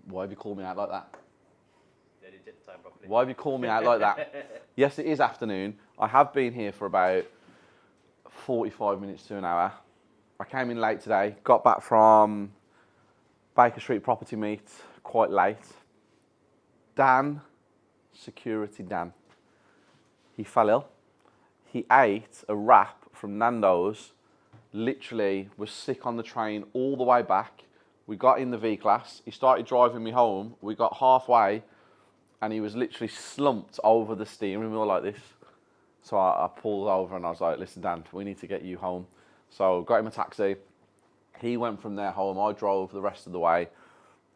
Why have you called me out like that? Yeah, did you get the time properly? Why have you called me out like that? Yes, it is afternoon. I have been here for about 45 minutes to an hour. I came in late today, got back from Baker Street property meet quite late. Dan, security Dan, he fell ill. He ate a wrap from Nando's, literally was sick on the train all the way back. We got in the V-Class, he started driving me home, we got halfway, and he was literally slumped over the steering wheel like this. So I pulled over and I was like, listen, Dan, we need to get you home. So got him a taxi. He went from there home. I drove the rest of the way.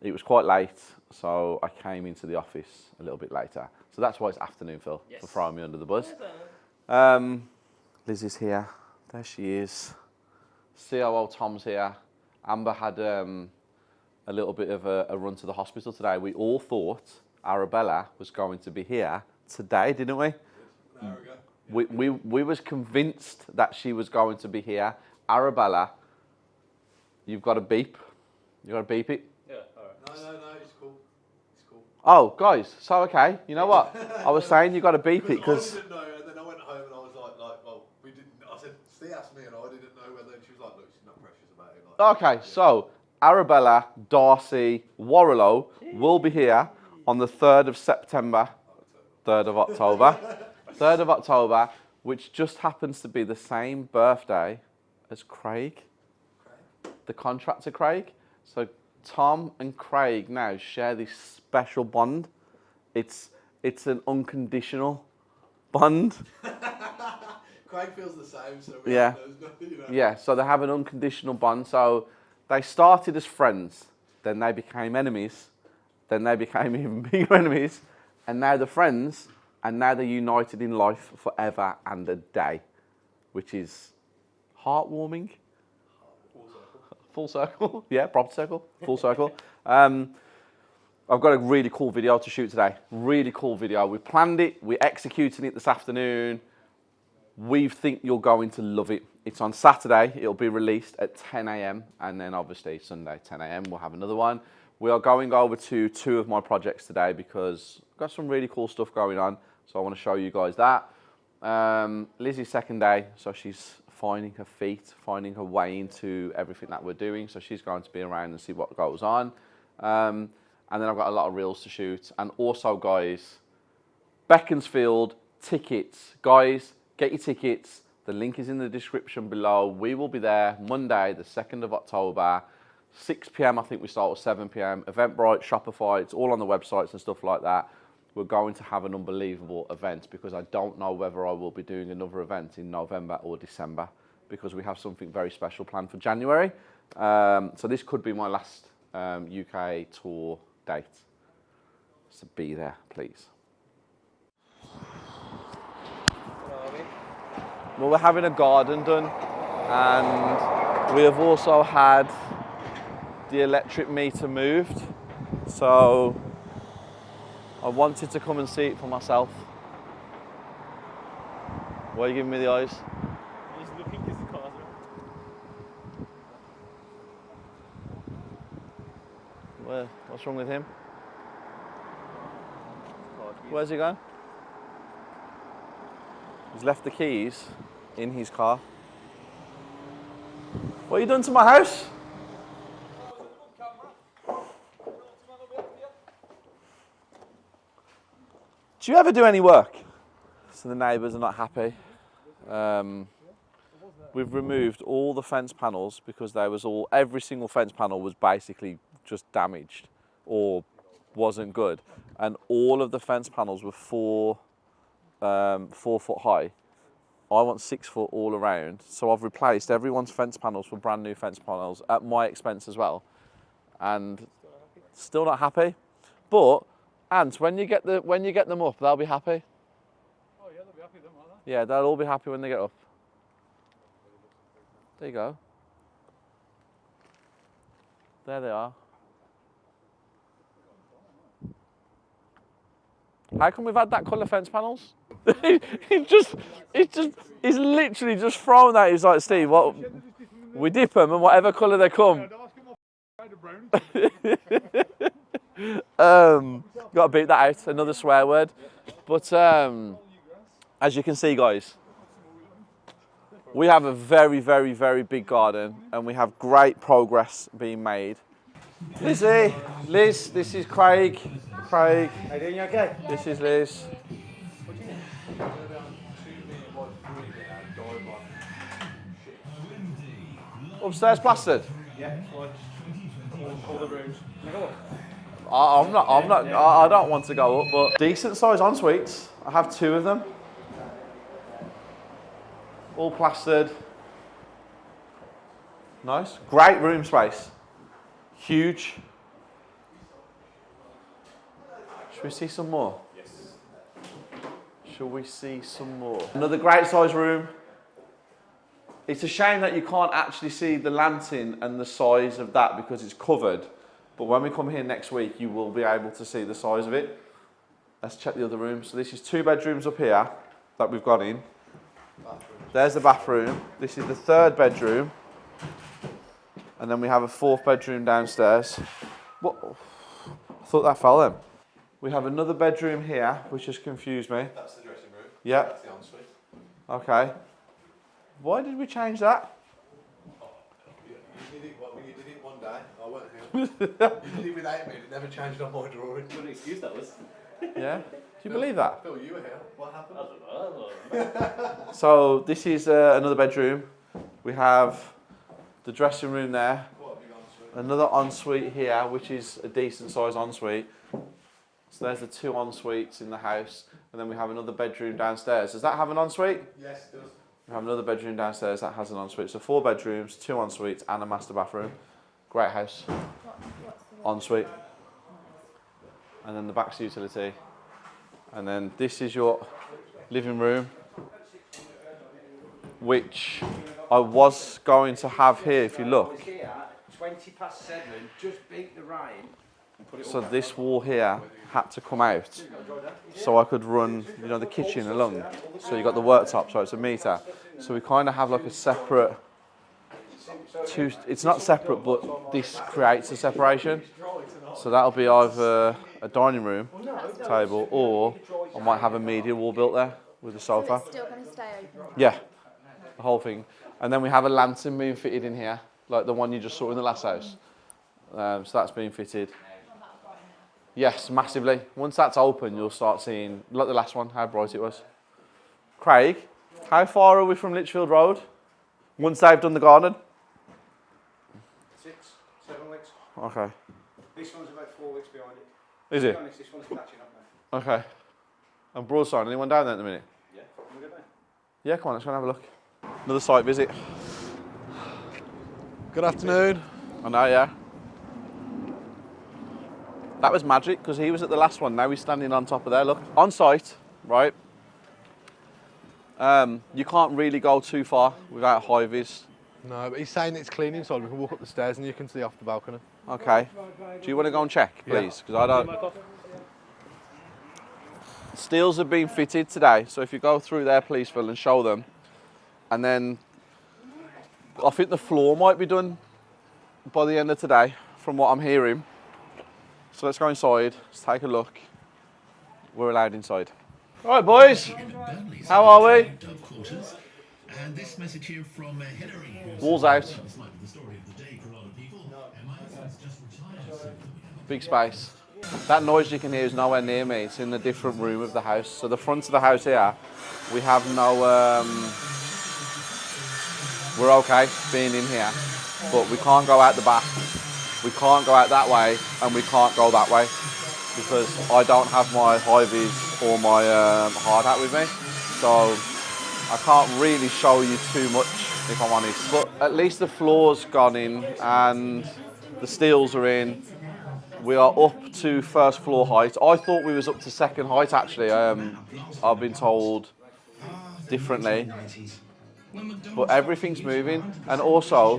It was quite late, so I came into the office a little bit later. So that's why it's afternoon, Phil, for throwing me under the bus. Liz is here. There she is. COO Tom's here. Amber had a little bit of a run to the hospital today. We all thought Arabella was going to be here today, didn't we? An hour ago. We was convinced that she was going to be here. Arabella, you've got to beep. You got to beep it. Yeah, all right. No, it's cool. It's cool. Oh, guys, so okay. You know what? I was saying you got to beep it because. I didn't know, and then I went home and I was like, well, we didn't. I said, Steve asked me, and I didn't know whether she was like, look, she's not precious about it. Like, okay, so Arabella, Darcy, Warrilow will be here on the 3rd of September, 3rd of October, 3rd of October, which just happens to be the same birthday as Craig, the contractor Craig. So Tom and Craig now share this special bond. It's an unconditional bond. Craig feels the same, so yeah. Yeah, so they have an unconditional bond. So they started as friends, then they became enemies, then they became even bigger enemies, and now they're friends, and now they're united in life forever and a day, which is heartwarming. Full circle. Yeah, proper circle. Full circle. I've got a really cool video to shoot today. Really cool video. We planned it. We're executing it this afternoon. We think you're going to love it. It's on Saturday. It'll be released at 10 a.m. And then obviously Sunday, 10 a.m. We'll have another one. We are going over to 2 of my projects today because I've got some really cool stuff going on. So I want to show you guys that. Lizzie's second day, so she's finding her feet, finding her way into everything that we're doing. So she's going to be around and see what goes on. And then I've got a lot of reels to shoot. And also, guys, Beaconsfield tickets. Guys, get your tickets. The link is in the description below. We will be there Monday, the 2nd of October, 6 p.m. I think we start at 7 p.m. Eventbrite, Shopify, it's all on the websites and stuff like that. We're going to have an unbelievable event because I don't know whether I will be doing another event in November or December because we have something very special planned for January. So this could be my last UK tour date. So be there, please. Well, we're having a garden done and we have also had the electric meter moved. So I wanted to come and see it for myself. Why are you giving me the eyes? He's looking at the cars. What's wrong with him? Where's he going? He's left the keys in his car. What have you done to my house? Do you ever do any work? So the neighbours are not happy. We've removed all the fence panels because every single fence panel was basically just damaged or wasn't good. And all of the fence panels were 4 foot high. I want 6 foot all around. So I've replaced everyone's fence panels with brand new fence panels at my expense as well. And still not happy. But Ant, when you get them up, they'll be happy. Oh yeah, they'll be happy then, won't they? Yeah, they'll all be happy when they get up. There you go. There they are. How come we've had that colour fence panels? He's literally just thrown that. He's like, Steve, what? We dip them and whatever colour they come. Got to beat that out. Another swear word. But as you can see, guys, we have a very, very, very big garden, and we have great progress being made. Lizzie, Liz, this is Craig. Craig. Are you doing okay? This is Liz. Upstairs plastered. Yeah, all the rooms. I don't want to go up, but decent size en-suites. I have 2 of them. All plastered. Nice. Great room space. Huge. Should we see some more? Yes. Shall we see some more? Another great size room. It's a shame that you can't actually see the lantern and the size of that because it's covered. But when we come here next week, you will be able to see the size of it. Let's check the other room. So this is 2 bedrooms up here that we've got in. There's the bathroom. This is the 3rd bedroom. And then we have a 4th bedroom downstairs. What? I thought that fell then. We have another bedroom here, which has confused me. That's the dressing room. Yeah. That's the ensuite. Okay. Why did we change that? You did it one day. I weren't here. You did it without me. It never changed on my drawing. What an excuse that was. Yeah. Do you believe that? Phil, you were here. What happened? I don't know. So this is another bedroom. We have the dressing room there. Quite a big ensuite. Another ensuite here, which is a decent size ensuite. So there's the 2 ensuites in the house. And then we have another bedroom downstairs. Does that have an ensuite? Yes, it does. We have another bedroom downstairs that has an ensuite. So 4 bedrooms, 2 ensuites and a master bathroom. Great house. Ensuite. And then the back's utility. And then this is your living room, which I was going to have here if you look. 20 past 7, just beat the rain. So this wall here had to come out so I could run, you know, the kitchen along. So you got the worktop, so it's a meter. So we kind of have like a separate, it's not separate, but this creates a separation. So that'll be either a dining room table, or I might have a media wall built there with a So sofa. it's still going to stay open? Yeah, the whole thing. And then we have a lantern being fitted in here, like the one you just saw in the last house. So that's being fitted. Yes, massively. Once that's open, you'll start seeing, like the last one, how bright it was. Craig, how far are we from Litchfield Road? Once they've done the garden? 6, 7 weeks. Okay. This one's about 4 weeks behind it. Is To it? be honest, this one's catching up now. Okay. And Broadside, anyone down there at the minute? Yeah. Can we go down? Yeah, come on, let's go and have a look. Another site visit. Good afternoon. I know, yeah. That was magic, because he was at the last one. Now he's standing on top of there, look. On site, right, you can't really go too far without high vis. No, but he's saying it's clean inside. We can walk up the stairs and you can see off the balcony. Okay. Do you want to go and check, please? Because I don't... Steels have been fitted today, so if you go through there, please, Phil, and show them. And then I think the floor might be done by the end of today, from what I'm hearing. So let's go inside, let's take a look. We're allowed inside. All right, boys. How are we? And this message here from Hillary. Walls out. This might be the story of the day for a lot of people. And my husband's just retired, so Big space. That noise you can hear is nowhere near me. It's in a different room of the house. So the front of the house here, we have no... we're okay being in here, but we can't go out the back. We can't go out that way, and we can't go that way because I don't have my high vis or my hard hat with me. So I can't really show you too much, if I'm honest. But at least the floor's gone in and the steels are in. We are up to first floor height. I thought we was up to second height actually. I've been told differently. But everything's moving, and also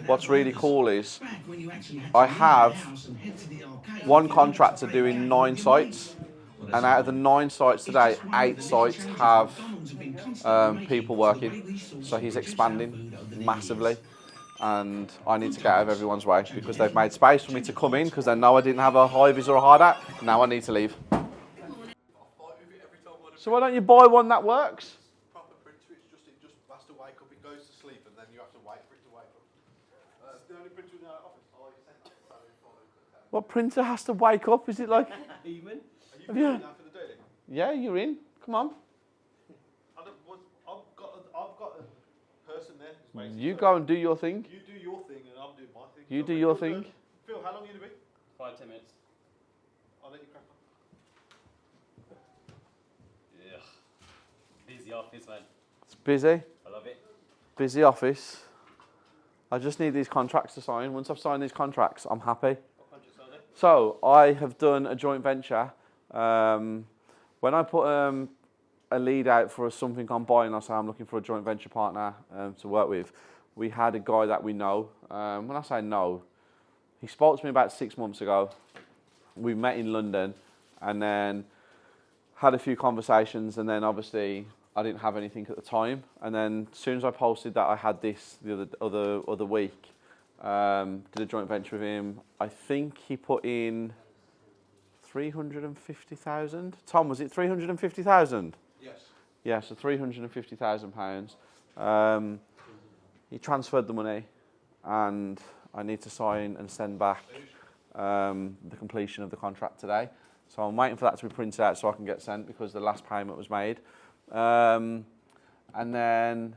what's really cool is I have one contractor doing 9 sites, and out of the 9 sites today, 8 sites have people working, so he's expanding massively. and I need to get out of everyone's way because they've made space for me to come in because they know I didn't have a high vis or a hard hat. Now I need to leave. I fight with it every time I So why don't you buy one that works? proper printer, it just has to wake up, it goes to sleep, and then you have to wait for it to wake up. It's the only printer in our office. Oh, you sent that to Sally before they could tell. What printer has to wake up? Is it like, Even? Are you- you now for the daily? yeah, you're in. Come on. I've got a person there. who's waiting. You go and do your thing. You do your thing, and I'm doing my thing. You do your thing. Phil, how long are you going to be? 5-10 minutes. I'll let you crack on. Yeah. Busy office, man. It's busy. I love it. Busy office. I just need these contracts to sign. Once I've signed these contracts, I'm happy. What contracts are there? So I have done a joint venture. When I put a lead out for something I'm buying, I say I'm looking for a joint venture partner to work with. We had a guy that we know. When I say know, he spoke to me about 6 months ago. We met in London and then had a few conversations, and then obviously I didn't have anything at the time. And then as soon as I posted that I had this the other week, did a joint venture with him. I think he put in 350,000. Tom, was it 350,000? Yes. Yeah, so £350,000. He transferred the money, and I need to sign and send back the completion of the contract today. So I'm waiting for that to be printed out so I can get sent because the last payment was made. And then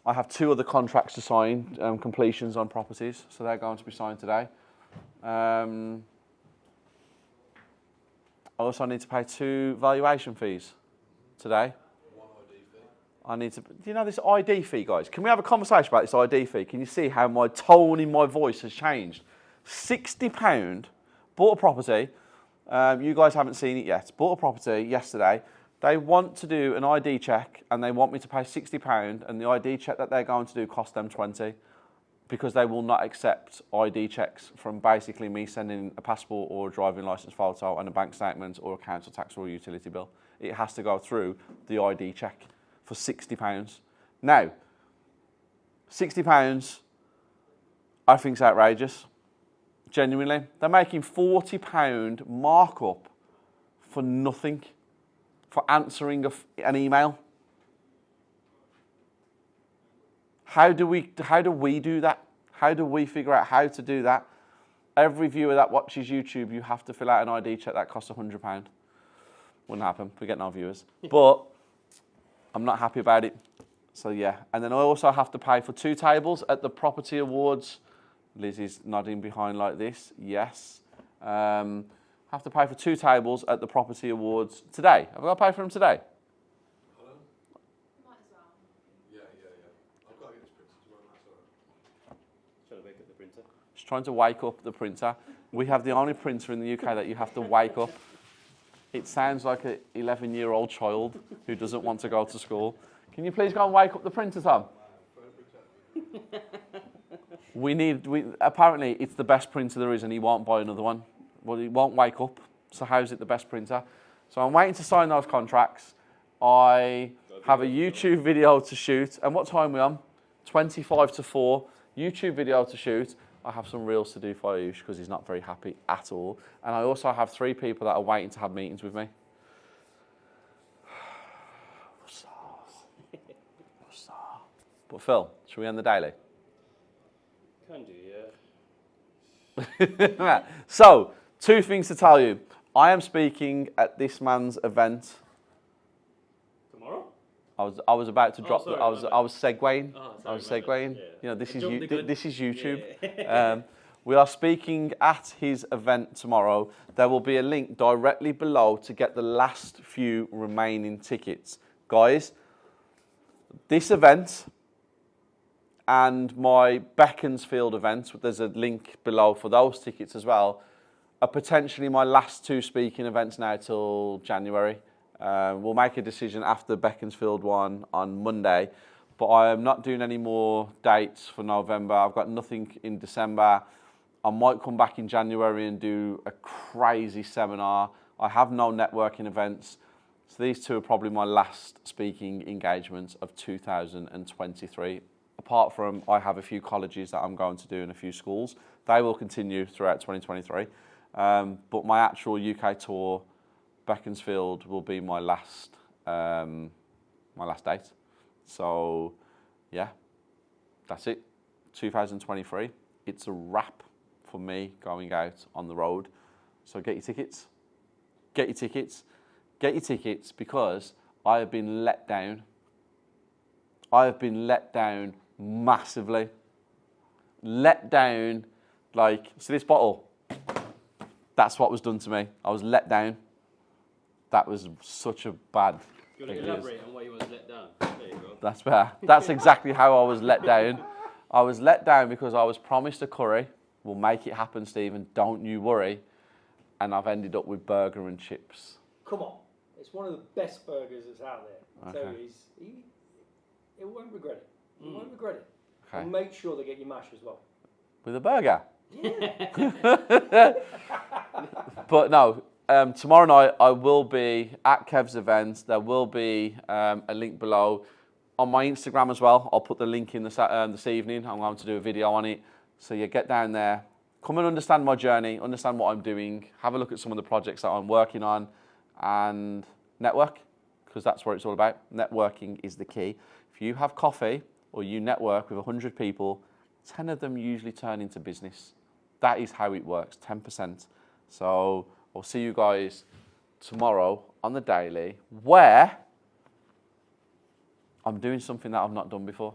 I have 2 other contracts to sign, completions on properties, so they're going to be signed today. I also need to pay 2 valuation fees today. One ID fee. I need to. Do you know this ID fee, guys? Can we have a conversation about this ID fee? Can you see how my tone in my voice has changed? £60. Bought a property. You guys haven't seen it yet. Bought a property yesterday. They want to do an ID check, and they want me to pay £60, and the ID check that they're going to do cost them 20, because they will not accept ID checks from basically me sending a passport or a driving licence photo and a bank statement or a council tax or a utility bill. It has to go through the ID check for £60. Now, £60 I think is outrageous. Genuinely. They're making £40 markup for nothing, for answering an email. How do we do that? How do we figure out how to do that? Every viewer that watches YouTube, you have to fill out an ID check that costs £100. Wouldn't happen. We get no viewers. But I'm not happy about it. So yeah. And then I also have to pay for 2 tables at the Property Awards. Liz is nodding behind like this. Yes. Have to pay for 2 tables at the Property Awards today. Have I got to pay for them today? Hello? Might as well. Yeah. I've got to get this printed tomorrow. That's all right. Trying to wake up the printer. Just trying to wake up the printer. We have the only printer in the UK that you have to wake up. It sounds like an 11-year-old child who doesn't want to go to school. Can you please go and wake up the printer, Tom? Apparently it's the best printer there is, and he won't buy another one. Well, he won't wake up. So how's it the best printer? So I'm waiting to sign those contracts. I have a YouTube video to shoot. And what time are we on? 25 to 4. YouTube video to shoot. I have some reels to do for Ayush because he's not very happy at all. And I also have 3 people that are waiting to have meetings with me. But Phil, should we end the daily? Can do, yeah. So, 2 things to tell you. I am speaking at this man's event. Tomorrow? I was about to drop. sorry, I was segueing. Oh, I was sorry, my segueing. bad. Yeah. You know, this is Jumped the gun. this is YouTube. Yeah. We are speaking at his event tomorrow. There will be a link directly below to get the last few remaining tickets, guys. This event and my Beaconsfield event, there's a link below for those tickets as well, are potentially my last 2 speaking events now till January. We'll make a decision after Beaconsfield one on Monday, but I am not doing any more dates for November. I've got nothing in December. I might come back in January and do a crazy seminar. I have no networking events. So these 2 are probably my last speaking engagements of 2023. apart from I have a few colleges that I'm going to do and a few schools. They will continue throughout 2023. But my actual UK tour, Beaconsfield, will be my last date. So, yeah, that's it. 2023. It's a wrap for me going out on the road. So get your tickets. Get your tickets. Get your tickets because I have been let down. I have been let down massively. Let down, like, see this bottle? That's what was done to me. I was let down. That was such a bad You want to elaborate on why you was let down? There you go. That's fair. That's exactly how I was let down. I was let down because I was promised a curry. We'll make it happen, Stephen. Don't you worry. And I've ended up with burger and chips. Come on, it's one of the best burgers that's out there. So Okay. he won't regret it. He won't regret it. Okay. And make sure they get your mash as well. With a burger? But no, tomorrow night I will be at Kev's event. There will be a link below. On my Instagram as well, I'll put the link in this evening. I'm going to do a video on it. So you get down there, come and understand my journey, understand what I'm doing, have a look at some of the projects that I'm working on, and network, because that's what it's all about. Networking is the key. If you have coffee or you network with 100 people, 10 of them usually turn into business. That is how it works, 10%. So I'll see you guys tomorrow on the daily, where I'm doing something that I've not done before.